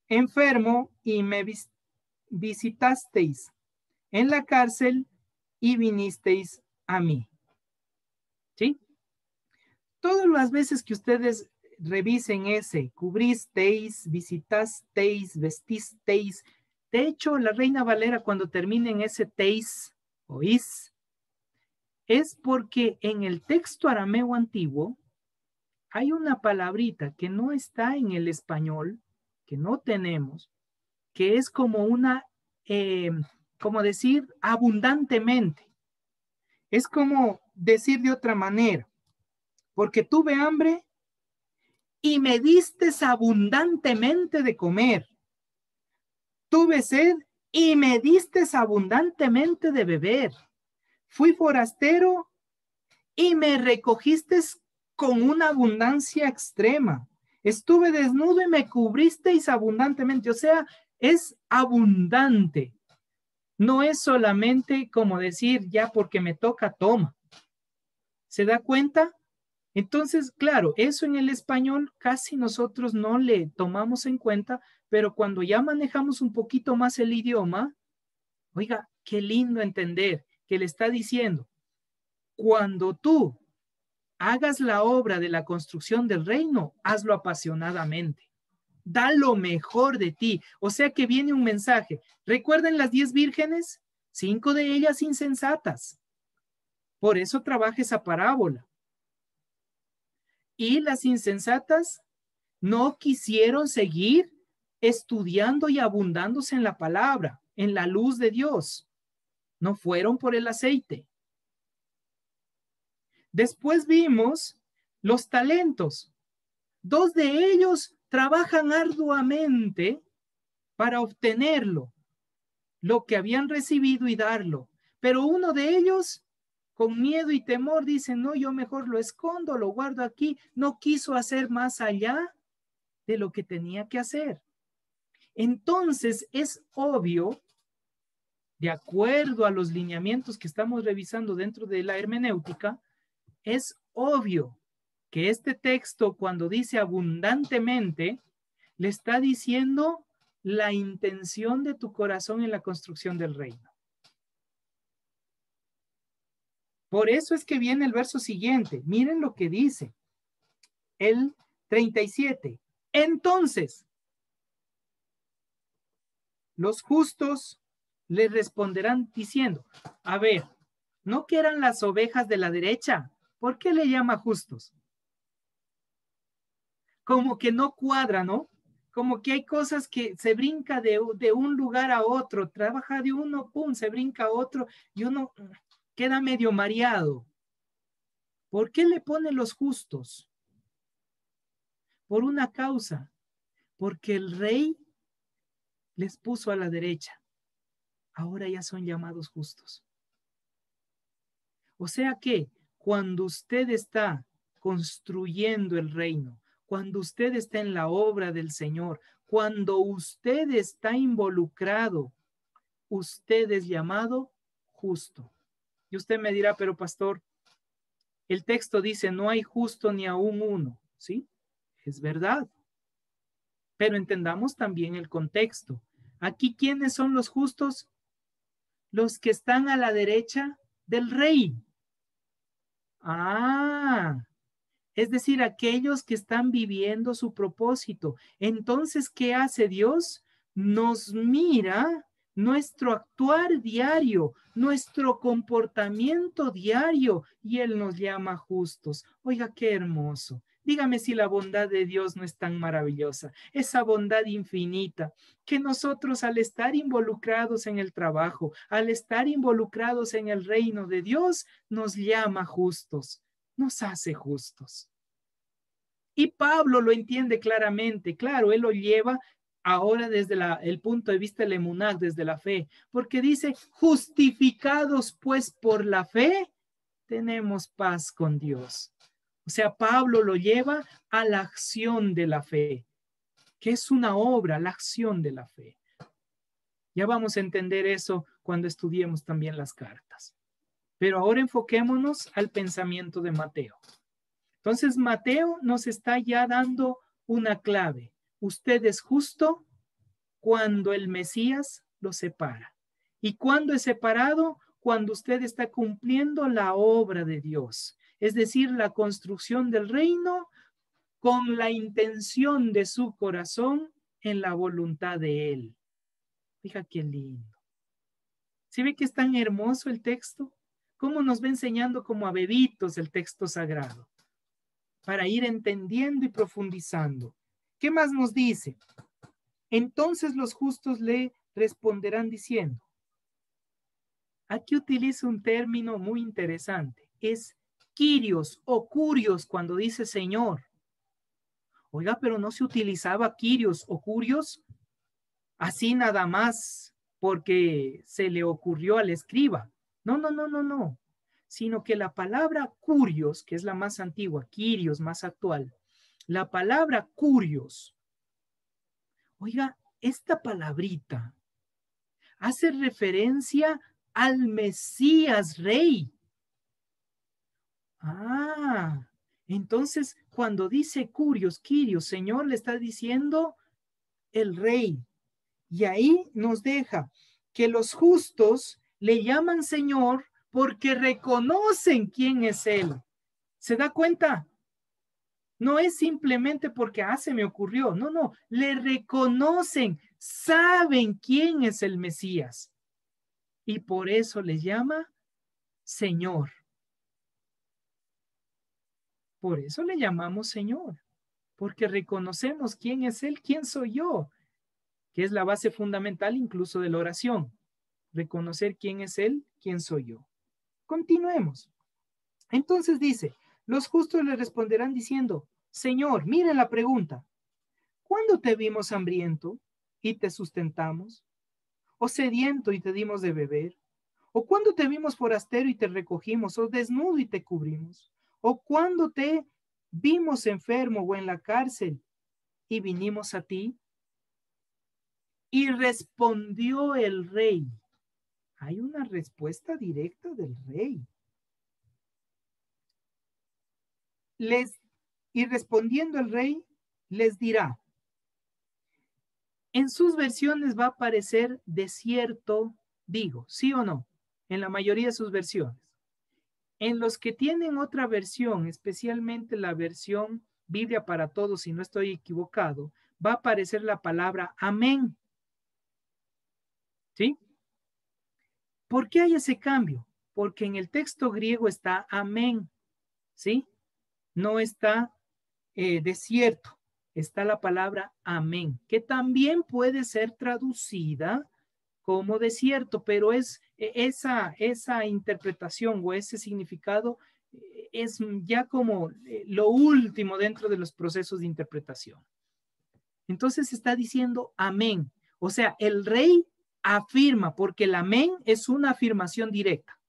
enfermo y me visitasteis, en la cárcel y vinisteis a mí. ¿Sí? Todas las veces que ustedes revisen ese, cubristeis, visitasteis, vestisteis. De hecho, la Reina Valera, cuando termina en ese teis o is, es porque en el texto arameo antiguo hay una palabrita que no está en el español, que no tenemos, que es como una, como decir abundantemente. Es como decir de otra manera: porque tuve hambre y me distes abundantemente de comer. Tuve sed y me distes abundantemente de beber. Fui forastero y me recogiste con una abundancia extrema. Estuve desnudo y me cubristeis abundantemente. O sea, es abundante. No es solamente como decir, ya porque me toca, toma. ¿Se da cuenta? Entonces, claro, eso en el español casi nosotros no le tomamos en cuenta, pero cuando ya manejamos un poquito más el idioma, oiga, qué lindo entender que le está diciendo, cuando tú hagas la obra de la construcción del reino, hazlo apasionadamente. Da lo mejor de ti. O sea que viene un mensaje. ¿Recuerden las 10 vírgenes? 5 de ellas insensatas. Por eso trabaja esa parábola. Y las insensatas no quisieron seguir estudiando y abundándose en la palabra, en la luz de Dios. No fueron por el aceite. Después vimos los talentos. 2 de ellos trabajan arduamente para obtenerlo, lo que habían recibido y darlo. Pero uno de ellos, con miedo y temor, dice, no, yo mejor lo escondo, lo guardo aquí. No quiso hacer más allá de lo que tenía que hacer. Entonces es obvio, de acuerdo a los lineamientos que estamos revisando dentro de la hermenéutica, es obvio que este texto, cuando dice abundantemente, le está diciendo la intención de tu corazón en la construcción del reino. Por eso es que viene el verso siguiente. Miren lo que dice. El 37. Entonces, los justos le responderán diciendo, a ver, ¿no que eran las ovejas de la derecha? ¿Por qué le llama justos? Como que no cuadra, ¿no? Como que hay cosas que se brinca de un lugar a otro, trabaja de uno, pum, se brinca a otro y uno queda medio mareado. ¿Por qué le pone los justos? Por una causa, porque el rey les puso a la derecha. Ahora ya son llamados justos. O sea que cuando usted está construyendo el reino, cuando usted está en la obra del Señor, cuando usted está involucrado, usted es llamado justo. Y usted me dirá, pero pastor, el texto dice, no hay justo ni aún uno, ¿sí? Es verdad. Pero entendamos también el contexto. Aquí, ¿quiénes son los justos? Los que están a la derecha del rey. Es decir, aquellos que están viviendo su propósito. Entonces, ¿qué hace Dios? Nos mira nuestro actuar diario, nuestro comportamiento diario, y Él nos llama justos. Oiga, qué hermoso. Dígame si la bondad de Dios no es tan maravillosa, esa bondad infinita, que nosotros al estar involucrados en el trabajo, al estar involucrados en el reino de Dios, nos llama justos, nos hace justos. Y Pablo lo entiende claramente, claro, él lo lleva ahora desde el punto de vista del emuná, desde la fe, porque dice, justificados pues por la fe, tenemos paz con Dios. O sea, Pablo lo lleva a la acción de la fe, que es una obra, la acción de la fe. Ya vamos a entender eso cuando estudiemos también las cartas. Pero ahora enfoquémonos al pensamiento de Mateo. Entonces, Mateo nos está ya dando una clave. Usted es justo cuando el Mesías lo separa. ¿Y cuándo es separado? Cuando usted está cumpliendo la obra de Dios, es decir, la construcción del reino con la intención de su corazón en la voluntad de Él. Fija qué lindo. ¿Sí ve que es tan hermoso el texto? ¿Cómo nos va enseñando como a bebitos el texto sagrado? Para ir entendiendo y profundizando. ¿Qué más nos dice? Entonces los justos le responderán diciendo. Aquí utiliza un término muy interesante. Es Kyrios o curios cuando dice Señor. Oiga, pero no se utilizaba Kyrios o curios así nada más porque se le ocurrió al escriba. No. Sino que la palabra curios, que es la más antigua, Kyrios más actual, la palabra curios, oiga, esta palabrita hace referencia al Mesías Rey. Entonces, cuando dice Curios, Quirios, Señor, le está diciendo el rey. Y ahí nos deja que los justos le llaman Señor porque reconocen quién es Él. ¿Se da cuenta? No es simplemente porque, se me ocurrió. No, no, le reconocen, saben quién es el Mesías. Y por eso les llama Señor. Por eso le llamamos Señor, porque reconocemos quién es Él, quién soy yo, que es la base fundamental incluso de la oración. Reconocer quién es Él, quién soy yo. Continuemos. Entonces dice, los justos le responderán diciendo, Señor, miren la pregunta, ¿cuándo te vimos hambriento y te sustentamos? ¿O sediento y te dimos de beber? ¿O cuándo te vimos forastero y te recogimos? ¿O desnudo y te cubrimos? ¿O cuándo te vimos enfermo o en la cárcel y vinimos a ti? Y respondió el rey. Hay una respuesta directa del rey. Y respondiendo el rey, les dirá. En sus versiones va a aparecer desierto, digo, ¿sí o no? En la mayoría de sus versiones. En los que tienen otra versión, especialmente la versión Biblia para Todos, si no estoy equivocado, va a aparecer la palabra amén. ¿Sí? ¿Por qué hay ese cambio? Porque en el texto griego está amén, ¿sí? No está desierto, está la palabra amén, que también puede ser traducida como desierto, pero es esa interpretación o ese significado es ya como lo último dentro de los procesos de interpretación. Entonces está diciendo amén, o sea, el rey afirma, porque el amén es una afirmación directa.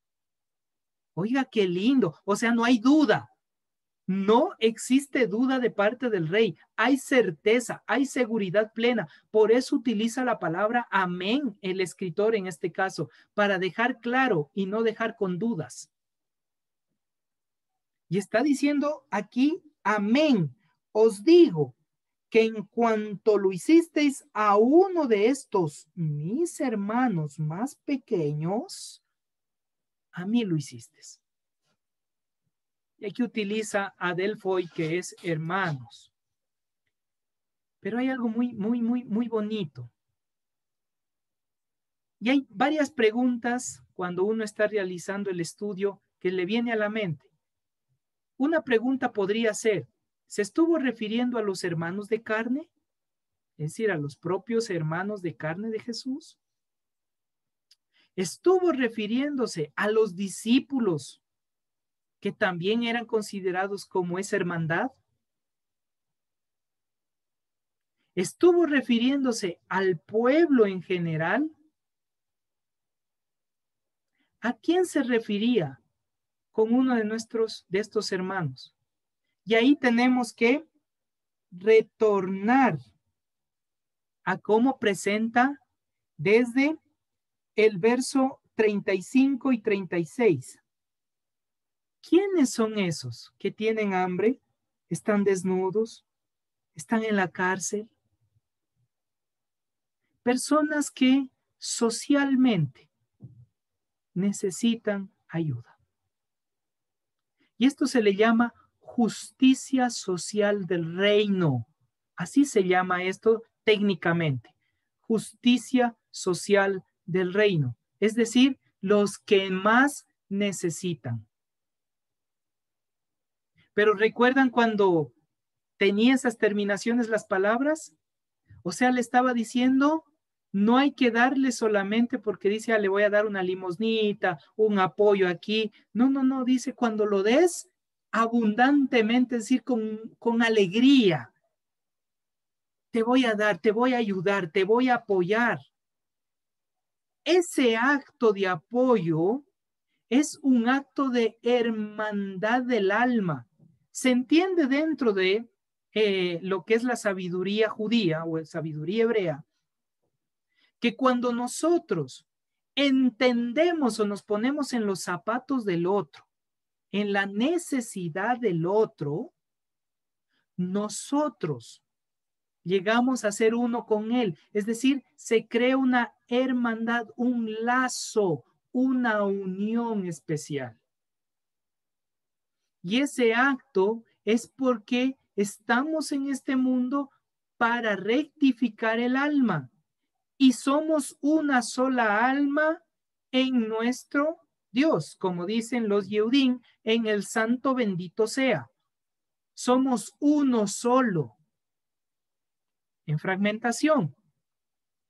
Oiga, qué lindo, o sea, no hay duda. No existe duda de parte del rey, hay certeza, hay seguridad plena. Por eso utiliza la palabra amén el escritor en este caso, para dejar claro y no dejar con dudas. Y está diciendo aquí, amén, os digo que en cuanto lo hicisteis a uno de estos mis hermanos más pequeños, a mí lo hicisteis. Y aquí utiliza adelphoi, que es hermanos. Pero hay algo muy bonito. Y hay varias preguntas cuando uno está realizando el estudio que le viene a la mente. Una pregunta podría ser, ¿se estuvo refiriendo a los hermanos de carne? Es decir, a los propios hermanos de carne de Jesús. ¿Estuvo refiriéndose a los discípulos que también eran considerados como esa hermandad? ¿Estuvo refiriéndose al pueblo en general? ¿A quién se refería con uno de estos hermanos? Y ahí tenemos que retornar a cómo presenta desde el verso 35 y 36. ¿Quiénes son esos que tienen hambre, están desnudos, están en la cárcel? Personas que socialmente necesitan ayuda. Y esto se le llama justicia social del reino. Así se llama esto técnicamente. Justicia social del reino. Es decir, los que más necesitan. Pero ¿recuerdan cuando tenía esas terminaciones las palabras? O sea, le estaba diciendo, no hay que darle solamente porque dice, le voy a dar una limosnita, un apoyo aquí. No, no, no, dice, cuando lo des abundantemente, es decir, con alegría. Te voy a dar, te voy a ayudar, te voy a apoyar. Ese acto de apoyo es un acto de hermandad del alma. Se entiende dentro de lo que es la sabiduría judía o sabiduría hebrea, que cuando nosotros entendemos o nos ponemos en los zapatos del otro en la necesidad del otro, nosotros llegamos a ser uno con él. Es decir, se crea una hermandad, un lazo, una unión especial. Y ese acto es porque estamos en este mundo para rectificar el alma. Y somos una sola alma en nuestro Dios, como dicen los Yehudim, en el santo bendito sea. Somos uno solo. En fragmentación,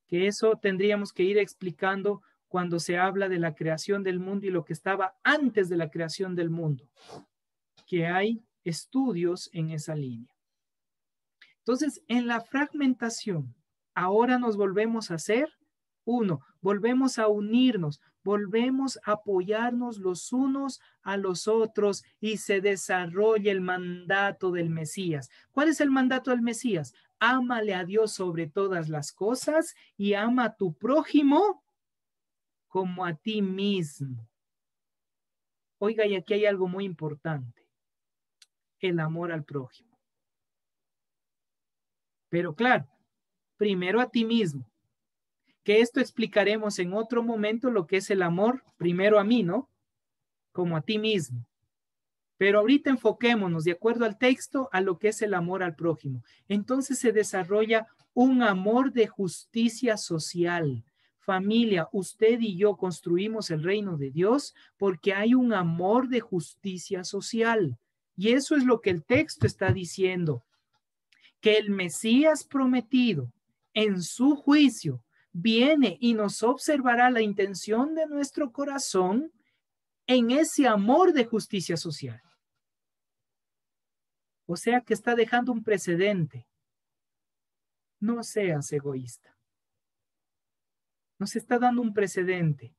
que eso tendríamos que ir explicando cuando se habla de la creación del mundo y lo que estaba antes de la creación del mundo, que hay estudios en esa línea. Entonces, en la fragmentación, ahora nos volvemos a ser uno, volvemos a unirnos, volvemos a apoyarnos los unos a los otros y se desarrolla el mandato del Mesías. ¿Cuál es el mandato del Mesías? Ámale a Dios sobre todas las cosas y ama a tu prójimo como a ti mismo. Oiga, y aquí hay algo muy importante, el amor al prójimo. Pero claro, primero a ti mismo, que esto explicaremos en otro momento lo que es el amor, primero a mí, ¿no? Como a ti mismo. Pero ahorita enfoquémonos, de acuerdo al texto, a lo que es el amor al prójimo. Entonces se desarrolla un amor de justicia social. Familia, usted y yo construimos el reino de Dios porque hay un amor de justicia social. Y eso es lo que el texto está diciendo. Que el Mesías prometido en su juicio viene y nos observará la intención de nuestro corazón en ese amor de justicia social. O sea que está dejando un precedente. No seas egoísta. Nos está dando un precedente.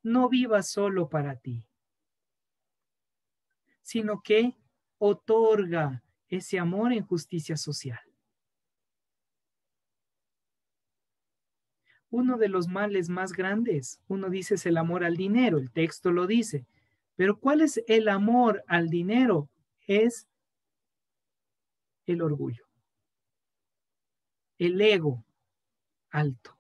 No vivas solo para ti, sino que otorga ese amor en justicia social. Uno de los males más grandes, uno dice, es el amor al dinero, el texto lo dice. Pero ¿cuál es el amor al dinero? Es el orgullo, el ego alto,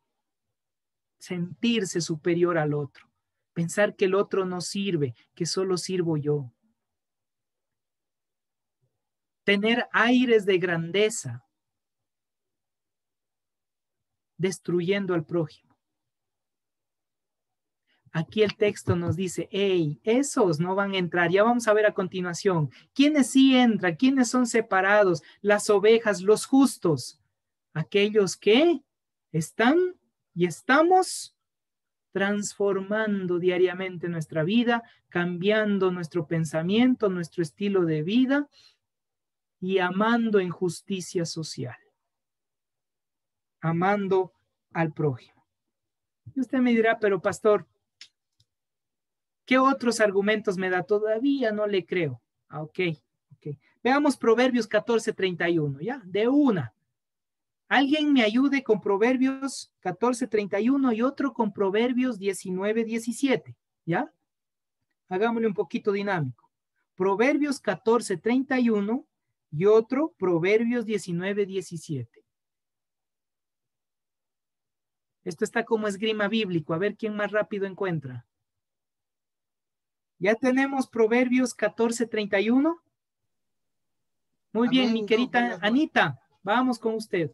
sentirse superior al otro, pensar que el otro no sirve, que solo sirvo yo. Tener aires de grandeza, destruyendo al prójimo. Aquí el texto nos dice, hey, esos no van a entrar. Ya vamos a ver a continuación. ¿Quiénes sí entran? ¿Quiénes son separados? Las ovejas, los justos. Aquellos que están y estamos transformando diariamente nuestra vida, cambiando nuestro pensamiento, nuestro estilo de vida y amando en justicia social. Amando al prójimo. Y usted me dirá, pero pastor, ¿qué otros argumentos me da? Todavía no le creo. Ok. Veamos Proverbios 14:31, ¿ya? De una. Alguien me ayude con Proverbios 14:31 y otro con Proverbios 19:17, ¿ya? Hagámosle un poquito dinámico. Proverbios 14:31 y otro Proverbios 19:17. Esto está como esgrima bíblico. A ver quién más rápido encuentra. Ya tenemos Proverbios 14:31. Muy bien, mi querida Anita, vamos con usted.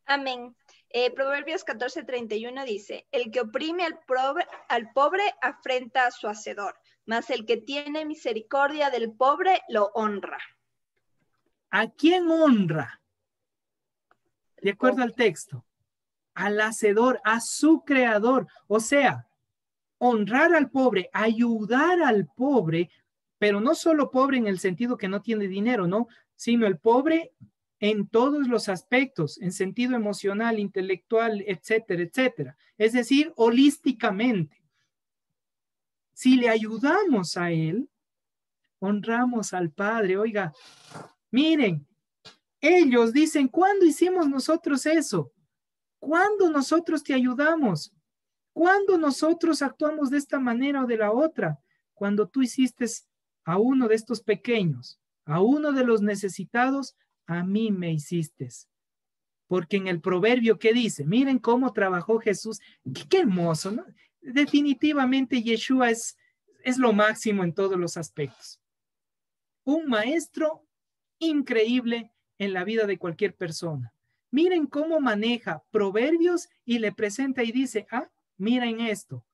Amén. Proverbios 14:31 dice, el que oprime al pobre afrenta a su hacedor, mas el que tiene misericordia del pobre lo honra. ¿A quién honra? De acuerdo al texto. Al hacedor, a su creador. O sea, honrar al pobre, ayudar al pobre, pero no solo pobre en el sentido que no tiene dinero, ¿no? Sino el pobre en todos los aspectos, en sentido emocional, intelectual, etcétera, etcétera. Es decir, holísticamente. Si le ayudamos a él, honramos al Padre. Oiga, miren, ellos dicen, ¿cuándo hicimos nosotros eso? ¿Cuándo nosotros te ayudamos? ¿Cuándo nosotros actuamos de esta manera o de la otra? Cuando tú hiciste a uno de estos pequeños, a uno de los necesitados, a mí me hiciste. Porque en el proverbio, ¿qué dice? Miren cómo trabajó Jesús. Qué hermoso, ¿no? Definitivamente Yeshua es lo máximo en todos los aspectos. Un maestro increíble en la vida de cualquier persona. Miren cómo maneja proverbios y le presenta y dice, miren esto.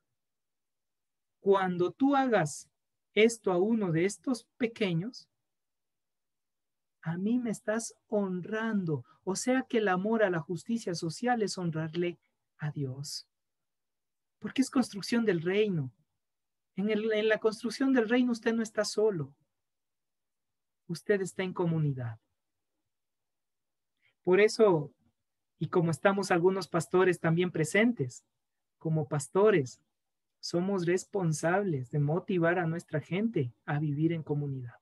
Cuando tú hagas esto a uno de estos pequeños, a mí me estás honrando. O sea que el amor a la justicia social es honrarle a Dios. Porque es construcción del reino. En la construcción del reino usted no está solo. Usted está en comunidad. Por eso, y como estamos algunos pastores también presentes, como pastores, somos responsables de motivar a nuestra gente a vivir en comunidad.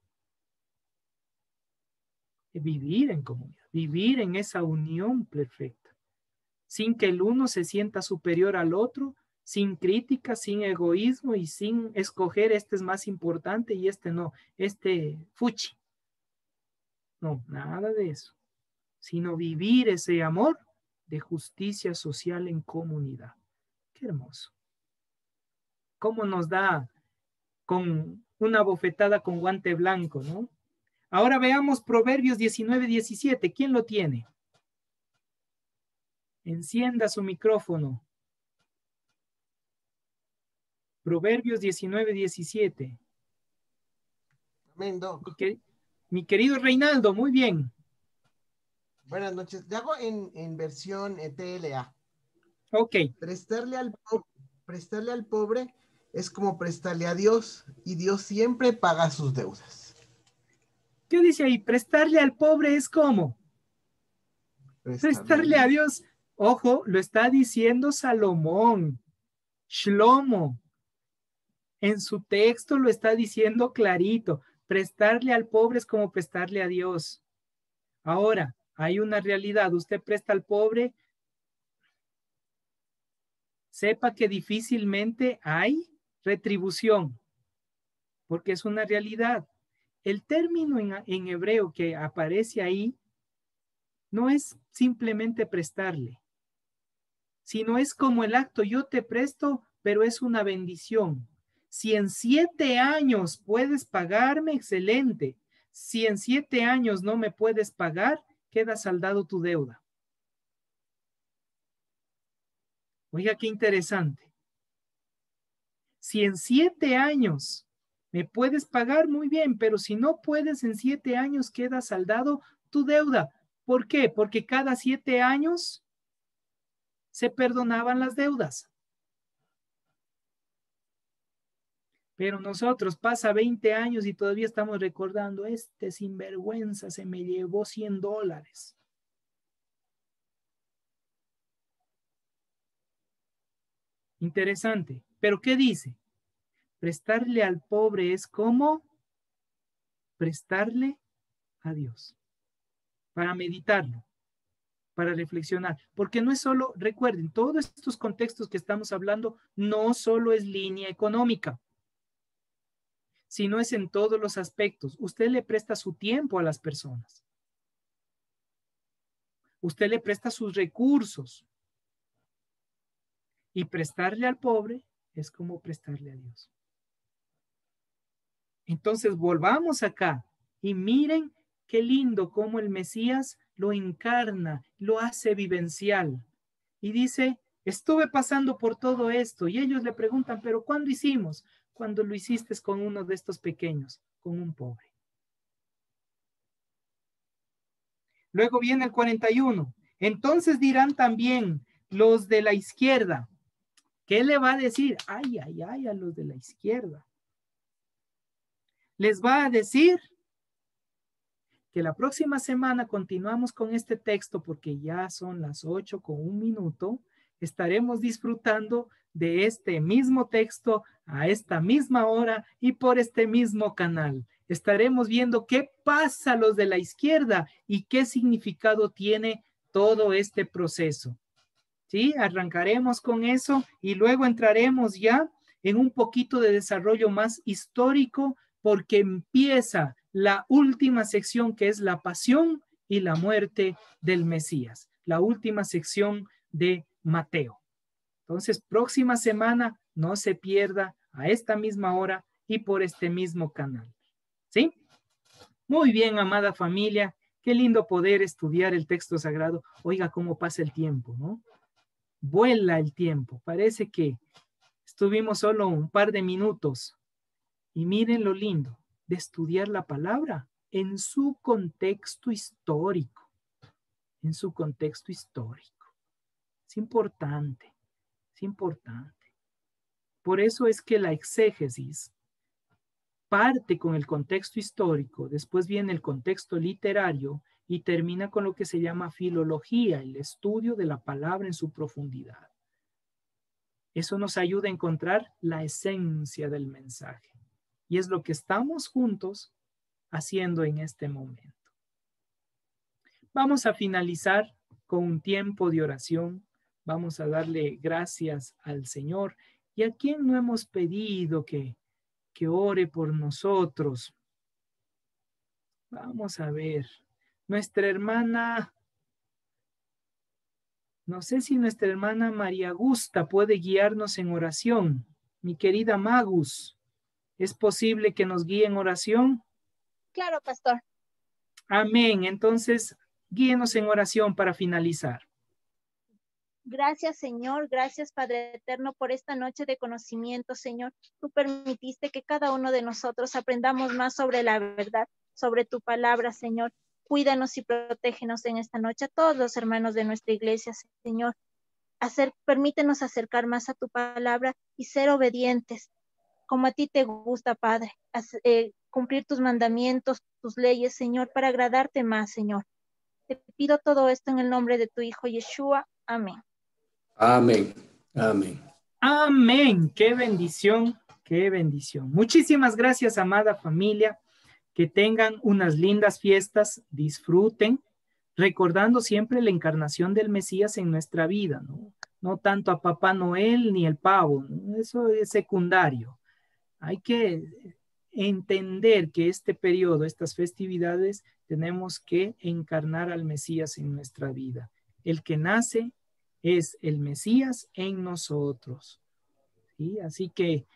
Vivir en comunidad, vivir en esa unión perfecta, sin que el uno se sienta superior al otro, sin crítica, sin egoísmo y sin escoger este es más importante y este no, este fuchi. No, nada de eso, sino vivir ese amor de justicia social en comunidad. Qué hermoso. ¿Cómo nos da con una bofetada con guante blanco, no? Ahora veamos Proverbios 19:17. ¿Quién lo tiene? Encienda su micrófono. Proverbios 19:17. Amén, Doc. Mi querido Reinaldo, muy bien. Buenas noches. Te hago en versión TLA. Ok. Prestarle al pobre es como prestarle a Dios, y Dios siempre paga sus deudas. ¿Qué dice ahí? Prestarle al pobre es como prestarle a Dios. Ojo, lo está diciendo Salomón, Shlomo. En su texto lo está diciendo clarito. Prestarle al pobre es como prestarle a Dios. Ahora, hay una realidad. Usted presta al pobre, sepa que difícilmente hay retribución, porque es una realidad. El término en hebreo que aparece ahí no es simplemente prestarle, sino es como el acto, yo te presto, pero es una bendición. Si en 7 años puedes pagarme, excelente. Si en 7 años no me puedes pagar, queda saldado tu deuda. Oiga, qué interesante. Si en 7 años me puedes pagar, muy bien, pero si no puedes, en 7 años queda saldado tu deuda. ¿Por qué? Porque cada 7 años se perdonaban las deudas. Pero nosotros pasa 20 años y todavía estamos recordando, este sinvergüenza se me llevó $100. Interesante. ¿Pero qué dice? Prestarle al pobre es como prestarle a Dios. Para meditarlo, para reflexionar. Porque no es solo, recuerden, todos estos contextos que estamos hablando no solo es línea económica, sino es en todos los aspectos. Usted le presta su tiempo a las personas. Usted le presta sus recursos. Y prestarle al pobre es como prestarle a Dios. Entonces volvamos acá y miren qué lindo cómo el Mesías lo encarna, lo hace vivencial. Y dice, estuve pasando por todo esto. Y ellos le preguntan, ¿pero cuándo hicimos? Cuando lo hiciste con uno de estos pequeños, con un pobre. Luego viene el 41. Entonces dirán también los de la izquierda. ¿Qué le va a decir? Ay, ay, ay, a los de la izquierda. Les va a decir que la próxima semana continuamos con este texto porque ya son las 8:01. Estaremos disfrutando de este mismo texto a esta misma hora y por este mismo canal. Estaremos viendo qué pasa a los de la izquierda y qué significado tiene todo este proceso. ¿Sí? Arrancaremos con eso y luego entraremos ya en un poquito de desarrollo más histórico porque empieza la última sección, que es la pasión y la muerte del Mesías, la última sección de Mateo. Entonces, próxima semana, no se pierda a esta misma hora y por este mismo canal. ¿Sí? Muy bien, amada familia. Qué lindo poder estudiar el texto sagrado. Oiga cómo pasa el tiempo, ¿no? Vuela el tiempo. Parece que estuvimos solo un par de minutos. Y miren lo lindo de estudiar la palabra en su contexto histórico. En su contexto histórico. Es importante. Es importante. Por eso es que la exégesis parte con el contexto histórico, después viene el contexto literario y termina con lo que se llama filología, el estudio de la palabra en su profundidad. Eso nos ayuda a encontrar la esencia del mensaje. Y es lo que estamos juntos haciendo en este momento. Vamos a finalizar con un tiempo de oración. Vamos a darle gracias al Señor. ¿Y a quién no hemos pedido que ore por nosotros? Vamos a ver. Nuestra hermana, no sé si nuestra hermana María Augusta puede guiarnos en oración. Mi querida Magus, ¿es posible que nos guíe en oración? Claro, pastor. Amén. Entonces, guíenos en oración para finalizar. Gracias, Señor. Gracias, Padre Eterno, por esta noche de conocimiento, Señor. Tú permitiste que cada uno de nosotros aprendamos más sobre la verdad, sobre tu palabra, Señor. Cuídanos y protégenos en esta noche a todos los hermanos de nuestra iglesia, Señor. Permítenos acercar más a tu palabra y ser obedientes, como a ti te gusta, Padre. Cumplir tus mandamientos, tus leyes, Señor, para agradarte más, Señor. Te pido todo esto en el nombre de tu Hijo Yeshua. Amén. Amén. Amén. Amén. Qué bendición, qué bendición. Muchísimas gracias, amada familia. Que tengan unas lindas fiestas, disfruten, recordando siempre la encarnación del Mesías en nuestra vida, ¿no? No tanto a Papá Noel ni el pavo, ¿no? Eso es secundario. Hay que entender que este periodo, estas festividades, tenemos que encarnar al Mesías en nuestra vida. El que nace es el Mesías en nosotros, ¿sí? Así que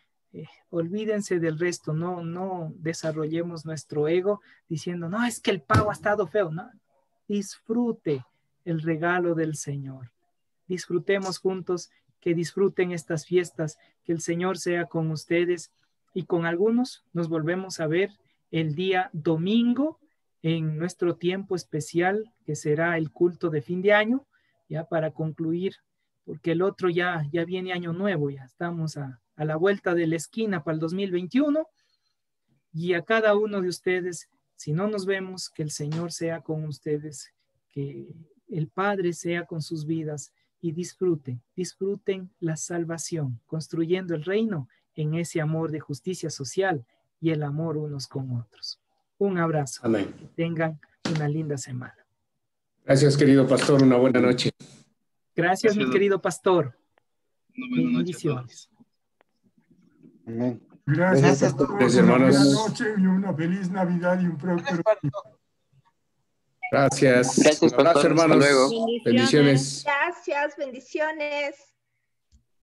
olvídense del resto, no desarrollemos nuestro ego diciendo, no, es que el pavo ha estado feo, no, disfrute el regalo del Señor, disfrutemos juntos, que disfruten estas fiestas, que el Señor sea con ustedes y con algunos nos volvemos a ver el día domingo en nuestro tiempo especial que será el culto de fin de año, ya para concluir, porque el otro ya viene año nuevo, ya estamos a la vuelta de la esquina para el 2021 y a cada uno de ustedes, si no nos vemos, que el Señor sea con ustedes, que el Padre sea con sus vidas y disfruten la salvación, construyendo el reino en ese amor de justicia social y el amor unos con otros. Un abrazo. Amén. Que tengan una linda semana. Gracias, querido pastor. Una buena noche. Gracias, mi querido pastor. Bendiciones. Amén. Gracias, Gracias, pastor. hermanos. Buenas noches y una feliz Navidad y un próspero año. Gracias. Gracias, Un abrazo, pastor. Hasta hermanos. luego. Bendiciones. Gracias, bendiciones.